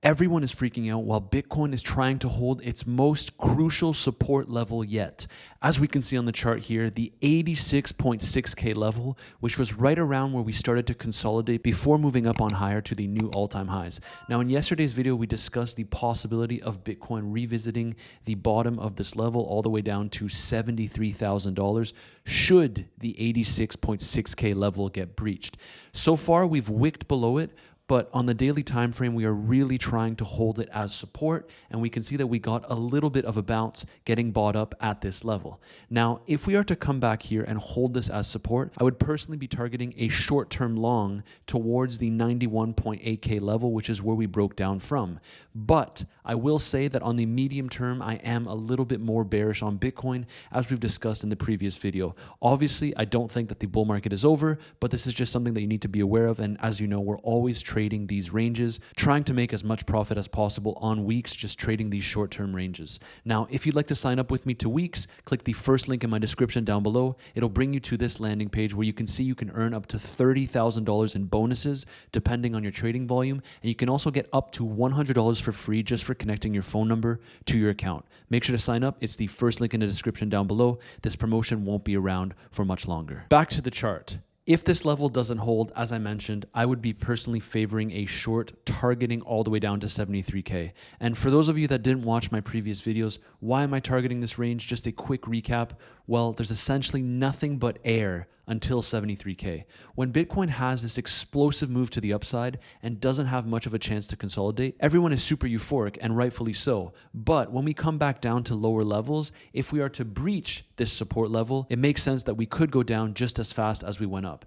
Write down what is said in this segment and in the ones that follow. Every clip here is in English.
Everyone is freaking out while Bitcoin is trying to hold its most crucial support level yet. As we can see on the chart here, the 86.6K level, which was right around where we started to consolidate before moving up on higher to the new all-time highs. Now, in yesterday's video, we discussed the possibility of Bitcoin revisiting the bottom of this level all the way down to $73,000 should the 86.6K level get breached. So far, we've wicked below it, but on the daily time frame, we are really trying to hold it as support, and we can see that we got a little bit of a bounce getting bought up at this level. Now, if we are to come back here and hold this as support, I would personally be targeting a short-term long towards the 91.8K level, which is where we broke down from. But I will say that on the medium term, I am a little bit more bearish on Bitcoin, as we've discussed in the previous video. Obviously, I don't think that the bull market is over, but this is just something that you need to be aware of, and as you know, we're always trading these ranges, trying to make as much profit as possible on weeks, just trading these short-term ranges. Now, if you'd like to sign up with me to weeks, click the first link in my description down below. It'll bring you to this landing page where you can see you can earn up to $30,000 in bonuses depending on your trading volume, and you can also get up to $100 for free just for connecting your phone number to your account. Make sure to sign up. It's the first link in the description down below. This promotion won't be around for much longer. Back to the chart. If this level doesn't hold, as I mentioned, I would be personally favoring a short targeting all the way down to 73K. And for those of you that didn't watch my previous videos, why am I targeting this range? Just a quick recap. Well, there's essentially nothing but air until 73K. When Bitcoin has this explosive move to the upside and doesn't have much of a chance to consolidate, everyone is super euphoric, and rightfully so. But when we come back down to lower levels, if we are to breach this support level, it makes sense that we could go down just as fast as we went up.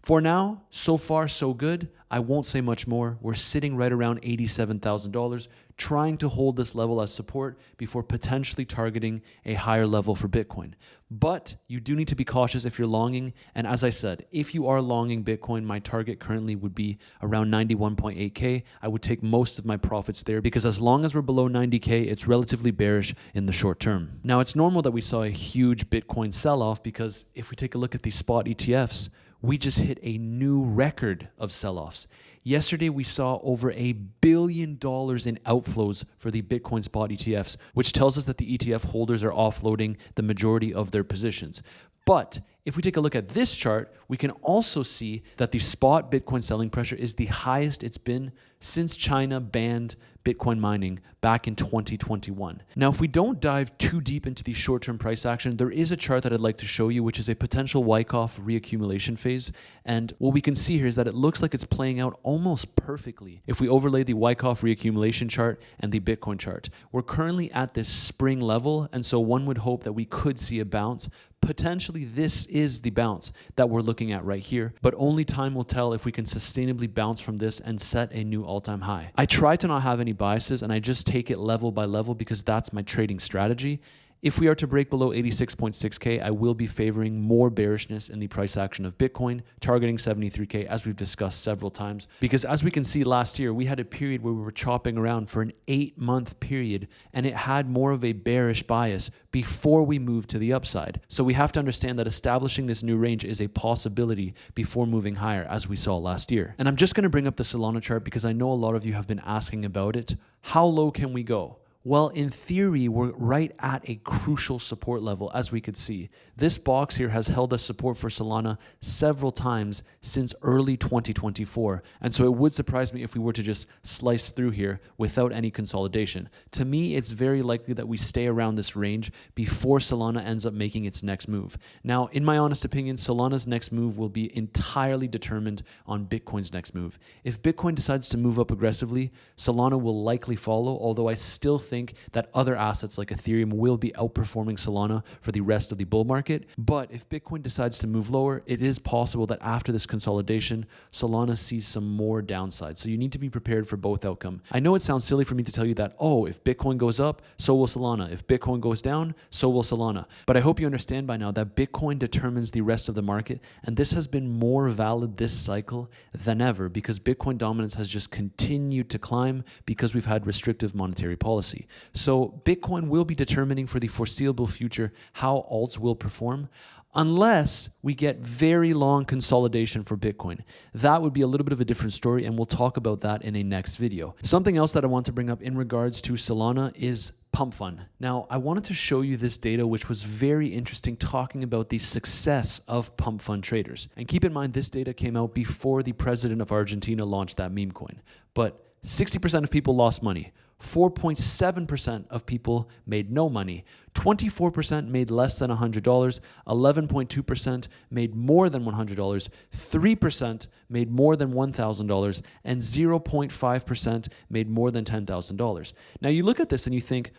For now, so far so good. I won't say much more. We're sitting right around $87,000, trying to hold this level as support before potentially targeting a higher level for Bitcoin. But you do need to be cautious if you're longing. And as I said, if you are longing Bitcoin, my target currently would be around 91.8K. I would take most of my profits there because as long as we're below 90K, it's relatively bearish in the short term. Now, it's normal that we saw a huge Bitcoin sell-off because if we take a look at the spot ETFs, we just hit a new record of sell-offs. Yesterday, we saw over $1 billion in outflows for the Bitcoin spot ETFs, which tells us that the ETF holders are offloading the majority of their positions. But if we take a look at this chart, we can also see that the spot Bitcoin selling pressure is the highest it's been since China banned Bitcoin mining back in 2021. Now, if we don't dive too deep into the short-term price action, there is a chart that I'd like to show you, which is a potential Wyckoff reaccumulation phase. And what we can see here is that it looks like it's playing out almost perfectly. If we overlay the Wyckoff reaccumulation chart and the Bitcoin chart, we're currently at this spring level, and so one would hope that we could see a bounce. Potentially, this is the bounce that we're looking at right here, but only time will tell if we can sustainably bounce from this and set a new all-time high. I try to not have any biases, and I just take it level by level because that's my trading strategy. If we are to break below 86.6K, I will be favoring more bearishness in the price action of Bitcoin, targeting 73K, as we've discussed several times. Because as we can see last year, we had a period where we were chopping around for an 8-month period, and it had more of a bearish bias before we moved to the upside. So we have to understand that establishing this new range is a possibility before moving higher, as we saw last year. And I'm just going to bring up the Solana chart because I know a lot of you have been asking about it. How low can we go? Well, in theory, we're right at a crucial support level, as we could see. This box here has held us support for Solana several times since early 2024, and so it would surprise me if we were to just slice through here without any consolidation. To me, it's very likely that we stay around this range before Solana ends up making its next move. Now, in my honest opinion, Solana's next move will be entirely determined on Bitcoin's next move. If Bitcoin decides to move up aggressively, Solana will likely follow, although I still think that other assets like Ethereum will be outperforming Solana for the rest of the bull market. But if Bitcoin decides to move lower, it is possible that after this consolidation, Solana sees some more downside. So you need to be prepared for both outcomes. I know it sounds silly for me to tell you that, oh, if Bitcoin goes up, so will Solana. If Bitcoin goes down, so will Solana. But I hope you understand by now that Bitcoin determines the rest of the market, and this has been more valid this cycle than ever because Bitcoin dominance has just continued to climb because we've had restrictive monetary policy. So Bitcoin will be determining for the foreseeable future how alts will perform. unless we get very long consolidation for Bitcoin. That would be a little bit of a different story, and we'll talk about that in a next video. Something else that I want to bring up in regards to Solana is Pump.fun. Now, I wanted to show you this data, which was very interesting, talking about the success of Pump.fun traders. And keep in mind, this data came out before the president of Argentina launched that meme coin. But 60% of people lost money. 4.7% of people made no money, 24% made less than $100, 11.2% made more than $100, 3% made more than $1,000, and 0.5% made more than $10,000. Now you look at this and you think,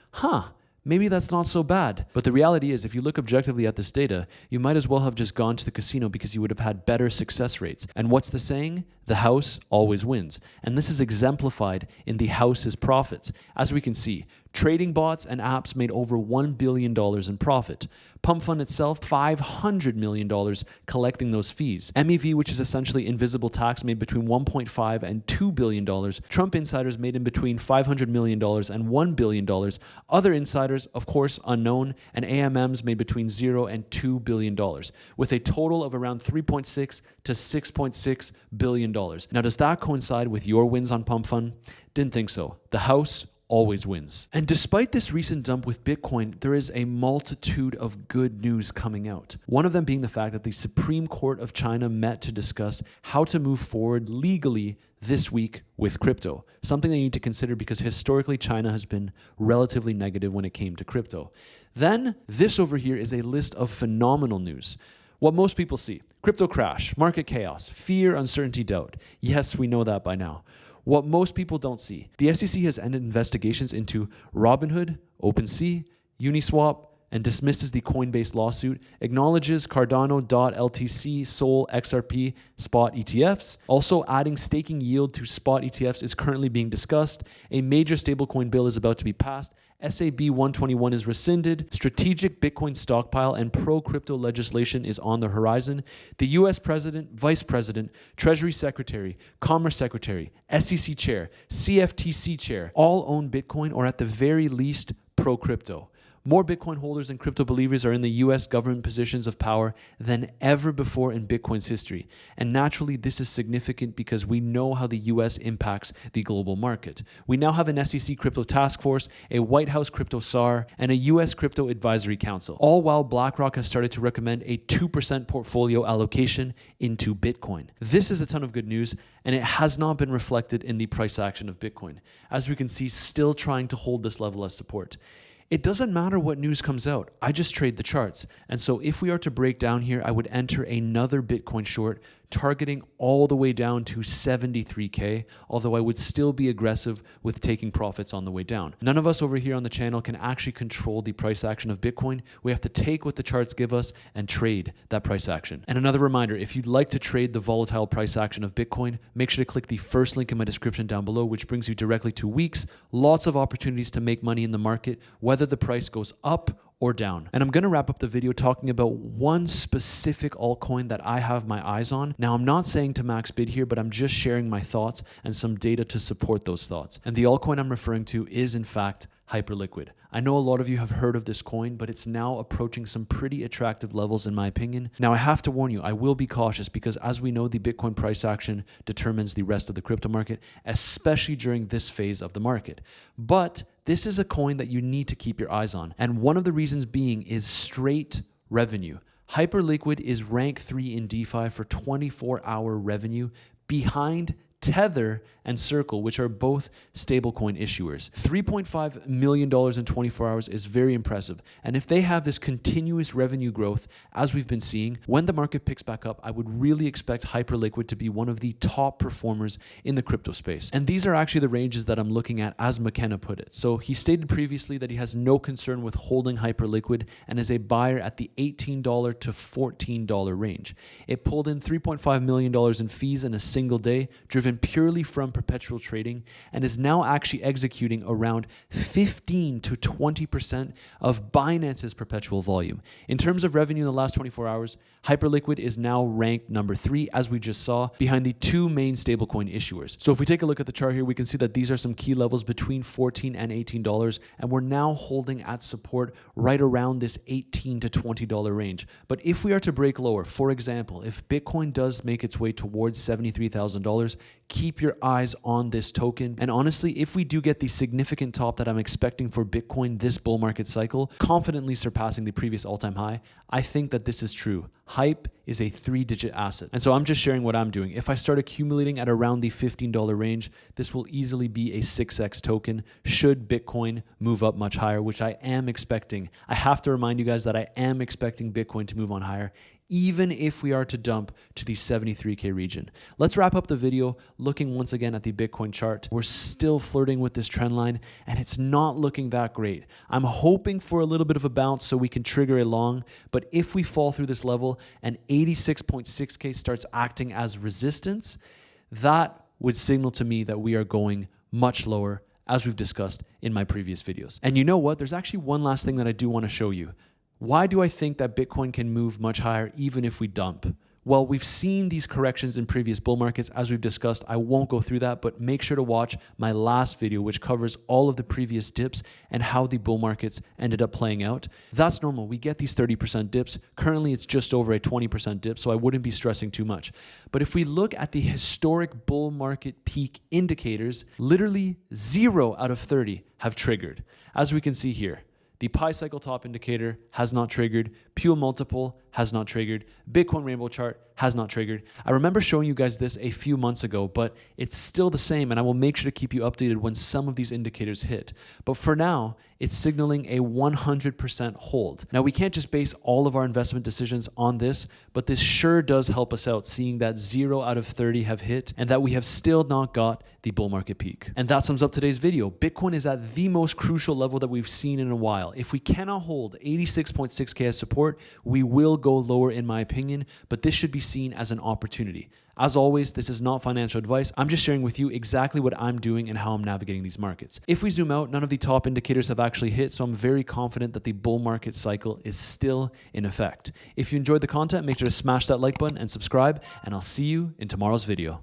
maybe that's not so bad. But the reality is, if you look objectively at this data, you might as well have just gone to the casino because you would have had better success rates. And what's the saying? The house always wins. And this is exemplified in the house's profits. As we can see, trading bots and apps made over $1 billion in profit. Pump.fun itself, $500 million collecting those fees. MEV, which is essentially invisible tax, made between $1.5 and $2 billion. Trump insiders made in between $500 million and $1 billion. Other insiders, of course, unknown, and AMMs made between $0 and $2 billion, with a total of around $3.6 to $6.6 billion. Now, does that coincide with your wins on Pump.fun? Didn't think so. The house always wins. And despite this recent dump with Bitcoin, there is a multitude of good news coming out. One of them being the fact that the Supreme Court of China met to discuss how to move forward legally this week with crypto. Something that you need to consider because historically China has been relatively negative when it came to crypto. Then this over here is a list of phenomenal news. What most people see: crypto crash, market chaos, fear, uncertainty, doubt. Yes, we know that by now. What most people don't see: the SEC has ended investigations into Robinhood, OpenSea, Uniswap, and dismisses the Coinbase lawsuit, acknowledges Cardano.LTC, Sol, XRP, spot ETFs. Also, adding staking yield to spot ETFs is currently being discussed. A major stablecoin bill is about to be passed. SAB 121 is rescinded. Strategic Bitcoin stockpile and pro-crypto legislation is on the horizon. The US President, Vice President, Treasury Secretary, Commerce Secretary, SEC Chair, CFTC Chair all own Bitcoin or at the very least pro-crypto. More Bitcoin holders and crypto believers are in the US government positions of power than ever before in Bitcoin's history. And naturally, this is significant because we know how the US impacts the global market. We now have an SEC crypto task force, a White House crypto SAR, and a US crypto advisory council, all while BlackRock has started to recommend a 2% portfolio allocation into Bitcoin. This is a ton of good news, and it has not been reflected in the price action of Bitcoin. As we can see, still trying to hold this level as support. It doesn't matter what news comes out. I just trade the charts. And so if we are to break down here, I would enter another Bitcoin short targeting all the way down to 73K, although I would still be aggressive with taking profits on the way down. None of us over here on the channel can actually control the price action of Bitcoin. We have to take what the charts give us and trade that price action. And another reminder, if you'd like to trade the volatile price action of Bitcoin, make sure to click the first link in my description down below, which brings you directly to Weeks. Lots of opportunities to make money in the market, whether the price goes up or down. And I'm going to wrap up the video talking about one specific altcoin that I have my eyes on. Now, I'm not saying to max bid here, but I'm just sharing my thoughts and some data to support those thoughts. And the altcoin I'm referring to is, in fact, Hyperliquid. I know a lot of you have heard of this coin, but it's now approaching some pretty attractive levels in my opinion. Now, I have to warn you, I will be cautious because as we know, the Bitcoin price action determines the rest of the crypto market, especially during this phase of the market. But this is a coin that you need to keep your eyes on. And one of the reasons being is straight revenue. Hyperliquid is rank 3 in DeFi for 24-hour revenue, behind Tether and Circle, which are both stablecoin issuers. $3.5 million in 24 hours is very impressive. And if they have this continuous revenue growth, as we've been seeing, when the market picks back up, I would really expect Hyperliquid to be one of the top performers in the crypto space. And these are actually the ranges that I'm looking at as McKenna put it. So he stated previously that he has no concern with holding Hyperliquid and is a buyer at the $18 to $14 range. It pulled in $3.5 million in fees in a single day, driven driven purely from perpetual trading and is now actually executing around 15 to 20% of Binance's perpetual volume. In terms of revenue in the last 24 hours, Hyperliquid is now ranked number 3, as we just saw, behind the 2 main stablecoin issuers. So if we take a look at the chart here, we can see that these are some key levels between $14 and $18, and we're now holding at support right around this $18 to $20 range. But if we are to break lower, for example, if Bitcoin does make its way towards $73,000, keep your eyes on this token. And honestly, if we do get the significant top that I'm expecting for Bitcoin this bull market cycle, confidently surpassing the previous all-time high, I think that this is true. Hype is a 3-digit asset. And so I'm just sharing what I'm doing. If I start accumulating at around the $15 range, this will easily be a 6x token should Bitcoin move up much higher, which I am expecting. I have to remind you guys that I am expecting Bitcoin to move on higher, even if we are to dump to the 73K region. Let's wrap up the video looking once again at the Bitcoin chart. We're still flirting with this trend line and it's not looking that great. I'm hoping for a little bit of a bounce so we can trigger a long, but if we fall through this level and 86.6K starts acting as resistance, that would signal to me that we are going much lower, as we've discussed in my previous videos. And you know what? There's actually one last thing that I do want to show you. Why do I think that Bitcoin can move much higher even if we dump? Well, we've seen these corrections in previous bull markets, as we've discussed. I won't go through that, but make sure to watch my last video, which covers all of the previous dips and how the bull markets ended up playing out. That's normal. We get these 30% dips. Currently, it's just over a 20% dip, so I wouldn't be stressing too much. But if we look at the historic bull market peak indicators, literally 0 out of 30 have triggered. As we can see here, the Pi cycle top indicator has not triggered. Pure multiple has not triggered. Bitcoin rainbow chart has not triggered. I remember showing you guys this a few months ago, but it's still the same, and I will make sure to keep you updated when some of these indicators hit. But for now, it's signaling a 100% hold. Now, we can't just base all of our investment decisions on this, but this sure does help us out, seeing that 0 out of 30 have hit and that we have still not got the bull market peak. And that sums up today's video. Bitcoin is at the most crucial level that we've seen in a while. If we cannot hold 86.6K as support, we will go lower in my opinion, but this should be seen as an opportunity. As always, this is not financial advice. I'm just sharing with you exactly what I'm doing and how I'm navigating these markets. If we zoom out, none of the top indicators have actually hit, so I'm very confident that the bull market cycle is still in effect. If you enjoyed the content, make sure to smash that like button and subscribe, and I'll see you in tomorrow's video.